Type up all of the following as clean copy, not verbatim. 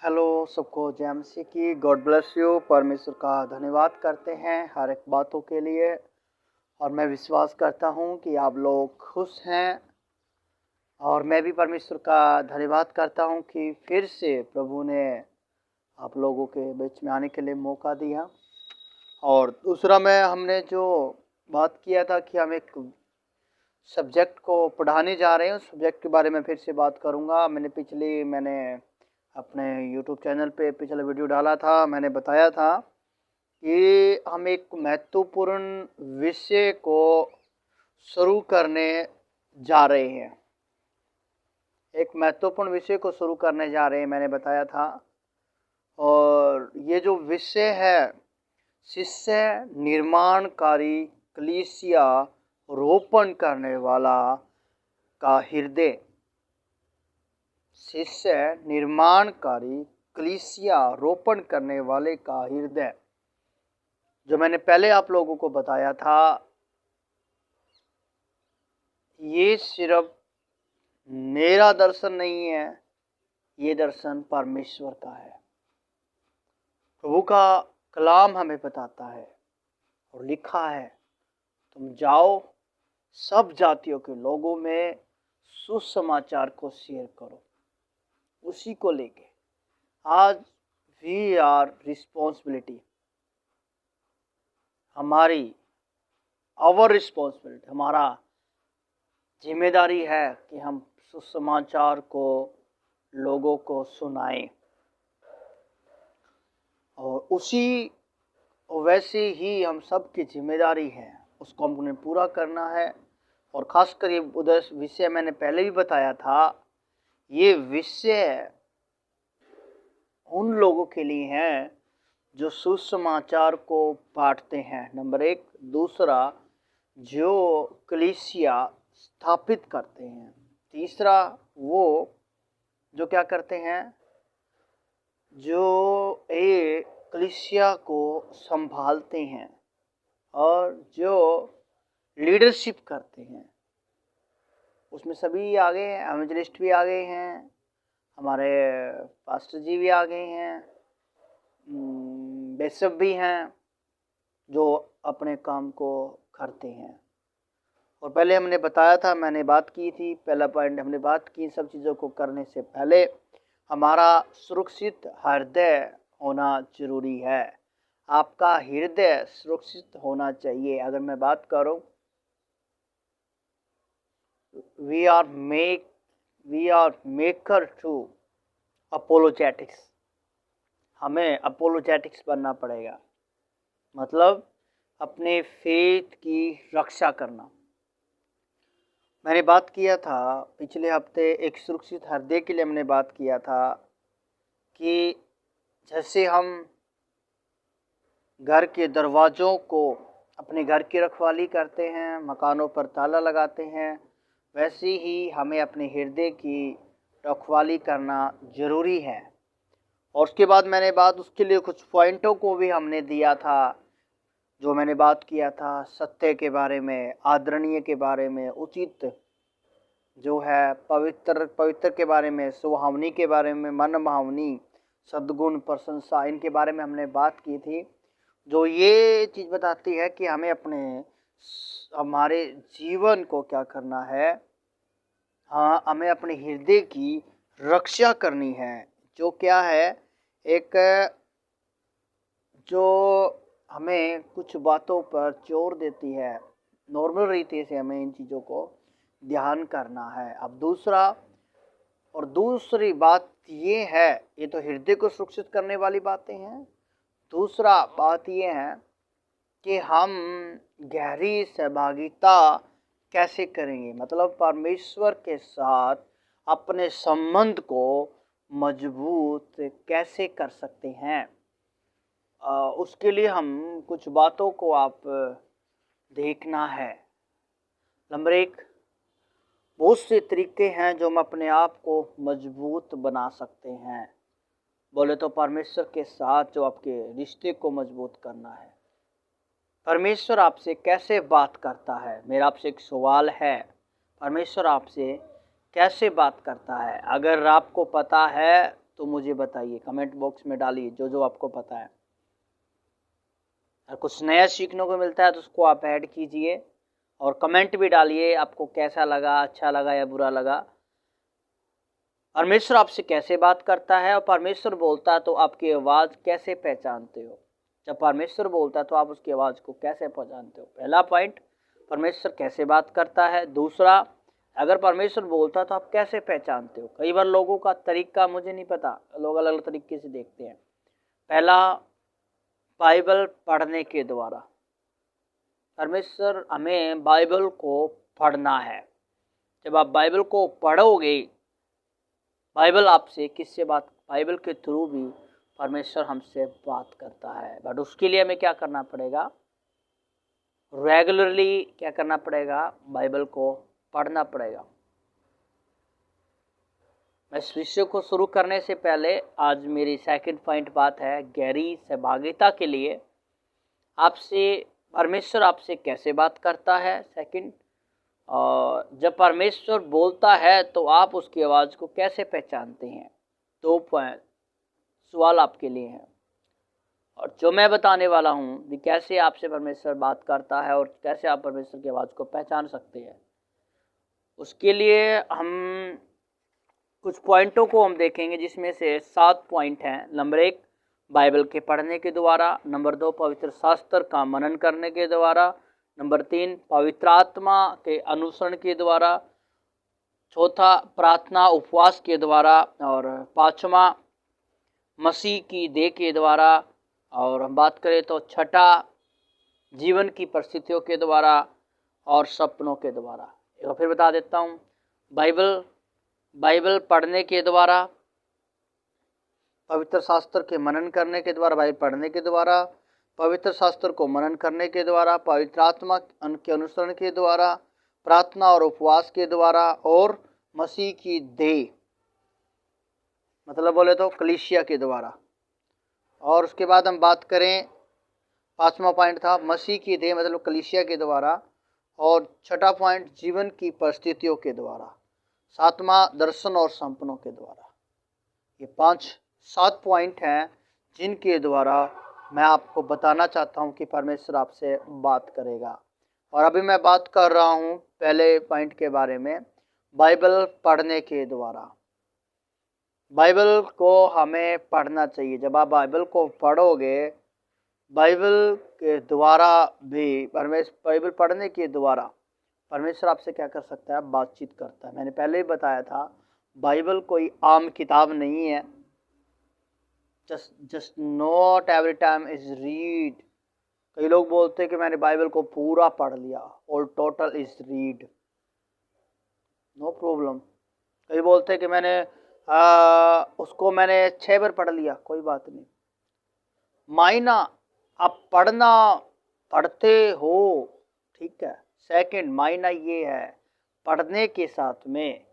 Hello सबको, जय मसीह की। God bless you. परमेश्वर का धन्यवाद करते हैं हर एक बातों के लिए। और मैं विश्वास करता हूं कि आप लोग खुश हैं। और मैं भी परमेश्वर का धन्यवाद करता हूं कि फिर से प्रभु ने आप लोगों के बीच में आने के लिए मौका दिया। और दूसरा में हमने जो बात किया था कि हम एक सब्जेक्ट को पढ़ाने जा रहे हैं, उस सब्जेक्ट के बारे में फिर से बात करूंगा। मैंने अपने यूट्यूब चैनल पे पिछला वीडियो डाला था। मैंने बताया था कि हम एक महत्वपूर्ण विषय को शुरू करने जा रहे हैं। एक महत्वपूर्ण विषय को शुरू करने जा रहे हैं, मैंने बताया था। और ये जो विषय है, शिष्य निर्माणकारी कलीसिया रोपण करने वाला का हृदय। शिष्य निर्माणकारी कलीसिया रोपण करने वाले का हृदय, जो मैंने पहले आप लोगों को बताया था, ये सिर्फ मेरा दर्शन नहीं है, ये दर्शन परमेश्वर का है। प्रभु का कलाम हमें बताता है और लिखा है, तुम जाओ सब जातियों के लोगों में सुसमाचार को शेयर करो। उसी को लेके आज we are responsibility, our responsibility, हमारा जिम्मेदारी है कि हम सुसमाचार को लोगों को सुनाएं। और वैसे ही हम सब की जिम्मेदारी है, उसको हमने पूरा करना है। और खासकर ये उधर विषय मैंने पहले भी बताया था, ये विषय उन लोगों के लिए है जो सुसमाचार को बांटते हैं, नंबर एक। दूसरा, जो कलीसिया स्थापित करते हैं। तीसरा, वो जो क्या करते हैं, जो एक कलीसिया को संभालते हैं और जो लीडरशिप करते हैं। उसमें सभी आ गए हैं, एवेंजलिस्ट भी आ गए हैं, हमारे पास्टर जी भी आ गए हैं, बिशप भी हैं, जो अपने काम को करते हैं। और पहले हमने बताया था, मैंने बात की थी, पहला पॉइंट हमने बात की, सब चीज़ों को करने से पहले हमारा सुरक्षित हृदय होना जरूरी है। आपका हृदय सुरक्षित होना चाहिए। अगर मैं बात करूं, we are maker to apologetics. हमें अपोलोजेटिक्स बनना पड़ेगा, मतलब अपने फेथ की रक्षा करना। मैंने बात किया था पिछले हफ्ते, एक सुरक्षित हृदय के लिए हमने बात किया था कि जैसे हम घर के दरवाज़ों को, अपने घर की रखवाली करते हैं, मकानों पर ताला लगाते हैं, वैसे ही हमें अपने हृदय की रखवाली करना ज़रूरी है। और उसके बाद उसके लिए कुछ पॉइंटों को भी हमने दिया था, जो मैंने बात किया था सत्य के बारे में, आदरणीय के बारे में, उचित जो है, पवित्र के बारे में, सुहावनी के बारे में, मनभावनी, सद्गुण, प्रशंसा, इनके बारे में हमने बात की थी, जो ये चीज़ बताती है कि हमें हमारे जीवन को क्या करना है। हाँ, हमें अपने हृदय की रक्षा करनी है, जो क्या है, एक जो हमें कुछ बातों पर जोर देती है। नॉर्मल रीति से हमें इन चीज़ों को ध्यान करना है। अब दूसरी बात ये है, ये तो हृदय को सुरक्षित करने वाली बातें हैं। दूसरा बात ये है कि हम गहरी सहभागिता कैसे करेंगे, मतलब परमेश्वर के साथ अपने संबंध को मजबूत कैसे कर सकते हैं। उसके लिए हम कुछ बातों को आप देखना है। नंबर एक, बहुत से तरीके हैं जो हम अपने आप को मजबूत बना सकते हैं। बोले तो परमेश्वर के साथ जो आपके रिश्ते को मजबूत करना है। परमेश्वर आपसे कैसे बात करता है, मेरा आपसे एक सवाल है, परमेश्वर आपसे कैसे बात करता है? अगर आपको पता है तो मुझे बताइए, कमेंट बॉक्स में डालिए जो जो आपको पता है। अगर कुछ नया सीखने को मिलता है तो उसको आप ऐड कीजिए और कमेंट भी डालिए, आपको कैसा लगा, अच्छा लगा या बुरा लगा। परमेश्वर आपसे कैसे बात करता है और परमेश्वर बोलता है तो आपकी आवाज़ कैसे पहचानते हो? जब परमेश्वर बोलता है तो आप उसकी आवाज़ को कैसे पहचानते हो? पहला पॉइंट, परमेश्वर कैसे बात करता है। दूसरा, अगर परमेश्वर बोलता है तो आप कैसे पहचानते हो? कई बार लोगों का तरीका मुझे नहीं पता, लोग अलग अलग तरीके से देखते हैं। पहला, बाइबल पढ़ने के द्वारा। परमेश्वर हमें बाइबल को पढ़ना है। जब आप बाइबल को पढ़ोगे, बाइबल आपसे किससे बात, बाइबल के थ्रू भी परमेश्वर हमसे बात करता है। बट उसके लिए हमें क्या करना पड़ेगा? रेगुलरली क्या करना पड़ेगा? बाइबल को पढ़ना पड़ेगा। मैं इस विषय को शुरू करने से पहले आज मेरी सेकंड पॉइंट बात है गहरी सहभागिता के लिए। आपसे परमेश्वर आपसे कैसे बात करता है। सेकंड, और जब परमेश्वर बोलता है तो आप उसकी आवाज़ को कैसे पहचानते हैं। 2 पॉइंट सवाल आपके लिए हैं और जो मैं बताने वाला हूँ कि कैसे आपसे परमेश्वर बात करता है और कैसे आप परमेश्वर की आवाज़ को पहचान सकते हैं। उसके लिए हम कुछ पॉइंटों को हम देखेंगे, जिसमें से 7 पॉइंट हैं। नंबर 1, बाइबल के पढ़ने के द्वारा। नंबर 2, पवित्र शास्त्र का मनन करने के द्वारा। नंबर 3, पवित्र आत्मा के अनुसरण के द्वारा। चौथा, प्रार्थना उपवास के द्वारा। और 5वां, मसीह की देह के द्वारा। और हम बात करें तो 6ठा, जीवन की परिस्थितियों के द्वारा और सपनों के द्वारा। एक बार फिर बता देता हूँ, बाइबल पढ़ने के द्वारा, पवित्र शास्त्र के मनन करने के द्वारा, बाइबल पढ़ने के द्वारा, पवित्र शास्त्र को मनन करने के द्वारा, पवित्र आत्मा के अनुसरण के द्वारा, प्रार्थना और उपवास के द्वारा और मसीह की देह, मतलब बोले तो कलीसिया के द्वारा। और उसके बाद हम बात करें, 5वां पॉइंट था मसीह की देह मतलब कलीसिया के द्वारा। और 6ठा पॉइंट जीवन की परिस्थितियों के द्वारा। 7वां दर्शन और सपनों के द्वारा। ये 5-7 पॉइंट हैं जिनके द्वारा मैं आपको बताना चाहता हूँ कि परमेश्वर आपसे बात करेगा। और अभी मैं बात कर रहा हूँ पहले पॉइंट के बारे में, बाइबल पढ़ने के द्वारा। बाइबल को हमें पढ़ना चाहिए। जब आप बाइबल को पढ़ोगे, बाइबल के द्वारा भी बाइबल पढ़ने के द्वारा परमेश्वर आपसे क्या कर सकता है? बातचीत करता है। मैंने पहले ही बताया था, बाइबल कोई आम किताब नहीं है। Just not every time is read. कई लोग बोलते हैं कि मैंने बाइबल को पूरा पढ़ लिया, और total is read, no problem. कई बोलते हैं कि उसको मैंने 6 बार पढ़ लिया, कोई बात नहीं। मायना आप पढ़ते हो, ठीक है। सेकंड, मायना ये है पढ़ने के साथ में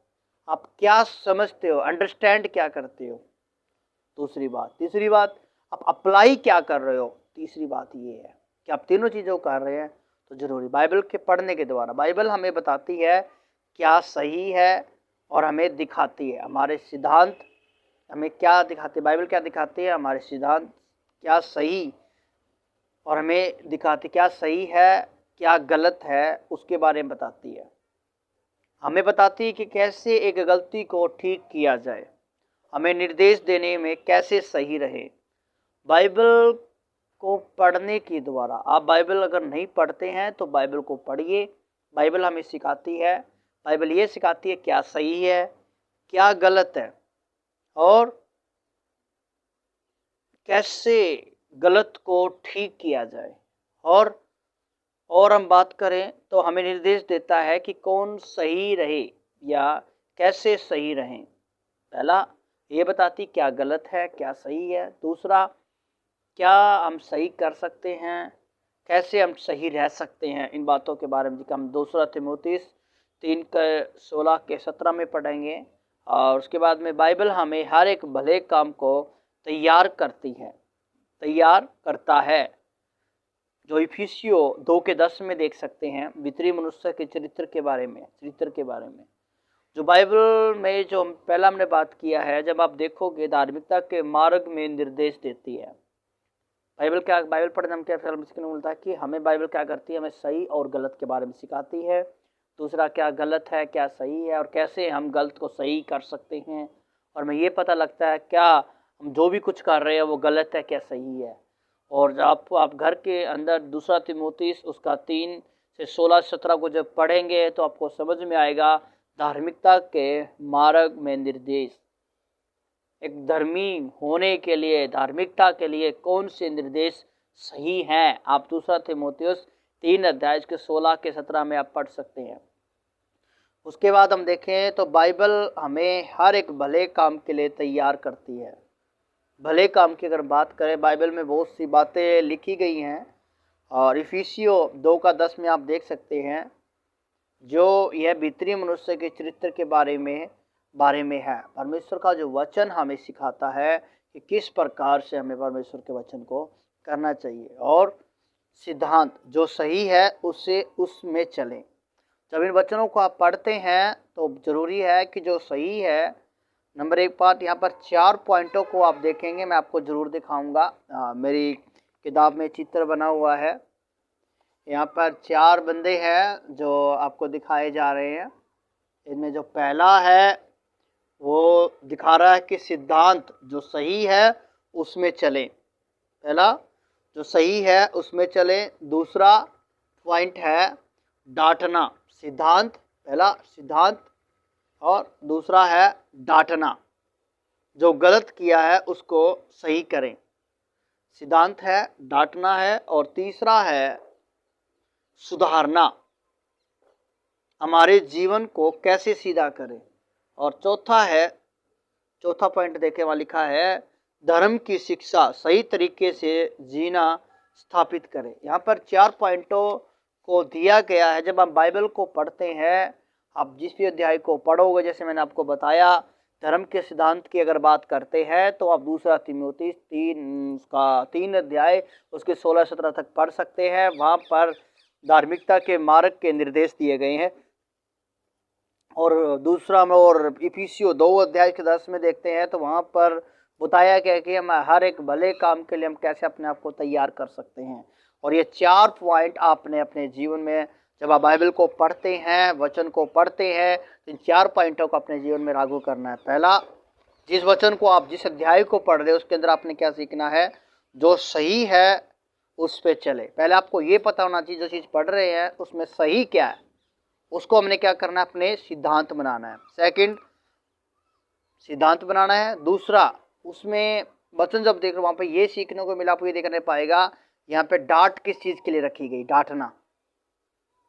आप क्या समझते हो, अंडरस्टैंड क्या करते हो। दूसरी बात, तीसरी बात, आप अप्लाई क्या कर रहे हो। तीसरी बात ये है कि आप तीनों चीज़ों कर रहे हैं तो जरूरी। बाइबल के पढ़ने के द्वारा बाइबल हमें बताती है क्या सही है और हमें दिखाती है हमारे सिद्धांत। हमें क्या दिखाती है बाइबल? क्या दिखाती है? हमारे सिद्धांत क्या सही, और हमें दिखाती क्या सही है क्या गलत है, उसके बारे में बताती है। हमें बताती है कि कैसे एक गलती को ठीक किया जाए, हमें निर्देश देने में कैसे सही रहे। बाइबल को पढ़ने के द्वारा, आप बाइबल अगर नहीं पढ़ते हैं तो बाइबल को पढ़िए। बाइबल हमें सिखाती है, बाइबल ये सिखाती है क्या सही है क्या गलत है, और कैसे गलत को ठीक किया जाए। और हम बात करें तो हमें निर्देश देता है कि कौन सही रहे या कैसे सही रहें। पहला, ये बताती क्या गलत है क्या सही है। दूसरा, क्या हम सही कर सकते हैं, कैसे हम सही रह सकते हैं। इन बातों के बारे में हम 2 तीमुथियुस 3:16-17 में पढ़ेंगे। और उसके बाद में बाइबल हमें हर एक भले काम को तैयार करता है, जो इफिसियों 2:10 में देख सकते हैं, भीतरी मनुष्य के चरित्र के बारे में। जो बाइबल में जो पहला हमने बात किया है, जब आप देखोगे धार्मिकता के मार्ग में निर्देश देती है। बाइबल पढ़ने हम क्या सीखने को मिलता है कि हमें बाइबल क्या करती है, हमें सही और गलत के बारे में सिखाती है। दूसरा, क्या गलत है क्या सही है और कैसे हम गलत को सही कर सकते हैं। और हमें ये पता लगता है क्या हम जो भी कुछ कर रहे हैं वो गलत है क्या सही है। और जब आप घर के अंदर दूसरा तीमुथियुस उसका 3 से 16-17 को जब पढ़ेंगे तो आपको समझ में आएगा धार्मिकता के मार्ग में निर्देश। एक धर्मी होने के लिए, धार्मिकता के लिए कौन से निर्देश सही हैं, आप दूसरा तीमुथियुस 3 अध्याय के 16 के 17 में आप पढ़ सकते हैं। उसके बाद हम देखें तो बाइबल हमें हर एक भले काम के लिए तैयार करती है। भले काम की अगर बात करें, बाइबल में बहुत सी बातें लिखी गई हैं और इफिसियों 2:10 में आप देख सकते हैं, जो यह भीतरी मनुष्य के चरित्र के बारे में है। परमेश्वर का जो वचन हमें सिखाता है कि किस प्रकार से हमें परमेश्वर के वचन को करना चाहिए और सिद्धांत जो सही है उसमें चलें। जब इन वचनों को आप पढ़ते हैं तो ज़रूरी है कि जो सही है, नंबर 1 बात, यहाँ पर 4 पॉइंटों को आप देखेंगे, मैं आपको ज़रूर दिखाऊंगा। मेरी किताब में चित्र बना हुआ है। यहाँ पर 4 बंदे हैं जो आपको दिखाए जा रहे हैं। इनमें जो पहला है वो दिखा रहा है कि सिद्धांत जो सही है उसमें चलें। पहला, जो सही है उसमें चलें। दूसरा पॉइंट है डांटना। सिद्धांत, पहला सिद्धांत, और दूसरा है डांटना। जो गलत किया है उसको सही करें। सिद्धांत है, डांटना है, और तीसरा है सुधारना, हमारे जीवन को कैसे सीधा करें। और चौथा पॉइंट देखे वहाँ लिखा है धर्म की शिक्षा, सही तरीके से जीना स्थापित करें। यहाँ पर 4 पॉइंटों को दिया गया है। जब आप बाइबल को पढ़ते हैं, आप जिस भी अध्याय को पढ़ोगे, जैसे मैंने आपको बताया, धर्म के सिद्धांत की अगर बात करते हैं तो आप दूसरा तीमुथियुस 3 अध्याय उसके 16-17 तक पढ़ सकते हैं। वहाँ पर धार्मिकता के मार्ग के निर्देश दिए गए हैं। और दूसरा में और इफिसियों 2 अध्याय के 10 में देखते हैं तो वहाँ पर बताया गया कि हम हर एक भले काम के लिए हम कैसे अपने आप को तैयार कर सकते हैं। और ये 4 पॉइंट आपने अपने जीवन में, जब आप बाइबल को पढ़ते हैं, वचन को पढ़ते हैं, तो इन 4 पॉइंटों को अपने जीवन में लागू करना है। पहला, जिस वचन को आप, जिस अध्याय को पढ़ रहे हो उसके अंदर आपने क्या सीखना है, जो सही है उस पर चले। पहले आपको ये पता होना चाहिए जो चीज़ पढ़ रहे हैं उसमें सही क्या है, उसको हमने क्या करना है, अपने सिद्धांत बनाना है। सेकंड, सिद्धांत बनाना है। दूसरा, उसमें वचन जब देख रहे हो वहाँ पे ये सीखने को मिला, आपको ये देखने पाएगा यहाँ पे डांट किस चीज़ के लिए रखी गई, डांटना,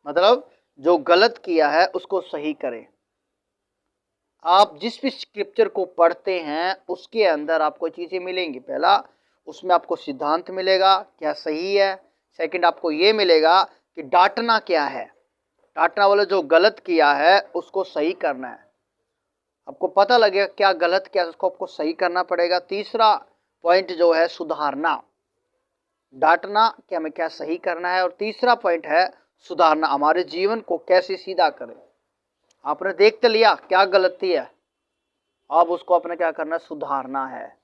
मतलब जो गलत किया है उसको सही करें। आप जिस भी स्क्रिप्चर को पढ़ते हैं उसके अंदर आपको चीज़ें मिलेंगी। पहला, उसमें आपको सिद्धांत मिलेगा क्या सही है। सेकंड, आपको ये मिलेगा कि डांटना क्या है, डांटना वाला जो गलत किया है उसको सही करना है। आपको पता लगेगा क्या गलत किया, उसको आपको सही करना पड़ेगा। तीसरा पॉइंट जो है सुधारना, डांटना कि हमें क्या सही करना है, और तीसरा पॉइंट है सुधारना, हमारे जीवन को कैसे सीधा करें। आपने देख तो लिया क्या गलती है, अब उसको अपने क्या करना है, सुधारना है।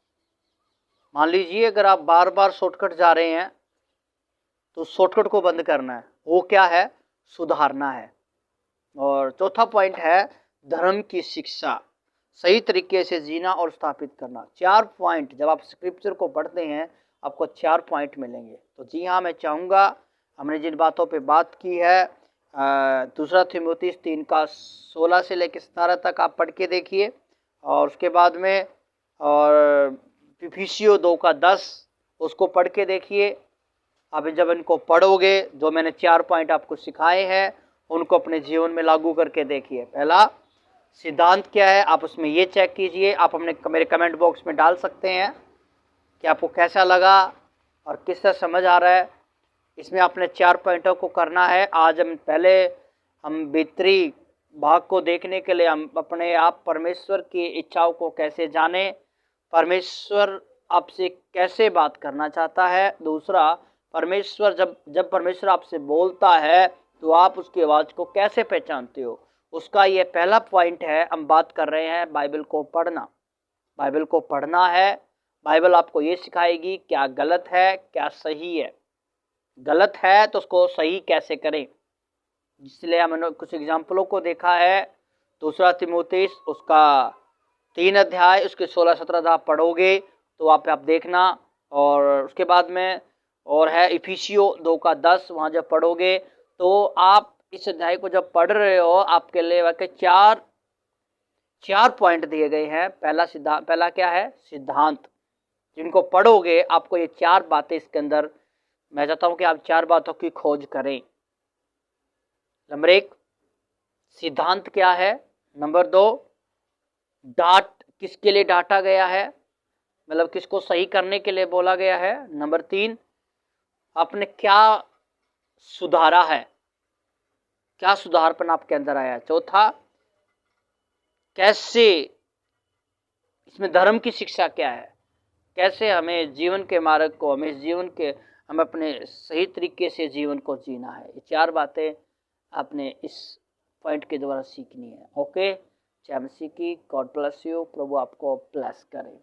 मान लीजिए अगर आप बार बार शॉर्टकट जा रहे हैं तो शॉर्टकट को बंद करना है, वो क्या है, सुधारना है। और चौथा पॉइंट है धर्म की शिक्षा, सही तरीके से जीना और स्थापित करना। 4 पॉइंट जब आप स्क्रिप्चर को पढ़ते हैं आपको 4 पॉइंट मिलेंगे। तो जी हाँ, मैं चाहूँगा हमने जिन बातों पे बात की है, दूसरा तीमुथियुस 3 का 16 से लेकर 17 तक आप पढ़ के देखिए। और उसके बाद में और इफिसियों 2 का 10 उसको पढ़ के देखिए। अब जब इनको पढ़ोगे, जो मैंने 4 पॉइंट आपको सिखाए हैं उनको अपने जीवन में लागू करके देखिए। पहला, सिद्धांत क्या है, आप उसमें ये चेक कीजिए। आप अपने मेरे कमेंट बॉक्स में डाल सकते हैं कि आपको कैसा लगा और किस तरह समझ आ रहा है। इसमें आपने 4 पॉइंटों को करना है। आज हम भीतरी भाग को देखने के लिए हम अपने आप परमेश्वर की इच्छाओं को कैसे जाने, परमेश्वर आपसे कैसे बात करना चाहता है। दूसरा, परमेश्वर जब परमेश्वर आपसे बोलता है तो आप उसकी आवाज़ को कैसे पहचानते हो, उसका ये पहला पॉइंट है। हम बात कर रहे हैं बाइबल को पढ़ना। बाइबल को पढ़ना है। बाइबल आपको ये सिखाएगी क्या गलत है क्या सही है। गलत है तो उसको सही कैसे करें। इसलिए हमने कुछ एग्जाम्पलों को देखा है। दूसरा तिमोथेयुस उसका 3 अध्याय उसके 16-17 आप पढ़ोगे तो आप देखना। और उसके बाद में और है इफिसियो 2 का 10, वहाँ जब पढ़ोगे तो आप इस अध्याय को जब पढ़ रहे हो आपके लिए वाकई चार पॉइंट दिए गए हैं। पहला क्या है? सिद्धांत। जिनको पढ़ोगे आपको ये 4 बातें इसके अंदर, मैं चाहता हूं कि आप 4 बातों की खोज करें। नंबर 1 सिद्धांत क्या है। नंबर 2 डांट, किसके लिए डांटा गया है, मतलब किसको सही करने के लिए बोला गया है। नंबर 3 आपने क्या सुधारा है, क्या सुधारपन आपके अंदर आया है। चौथा कैसे, इसमें धर्म की शिक्षा क्या है, कैसे हमें जीवन के मार्ग को, हमें अपने सही तरीके से जीवन को जीना है। ये 4 बातें आपने इस पॉइंट के द्वारा सीखनी है। ओके, जय मसीह की। God bless you. प्रभु आपको ब्लेस करे।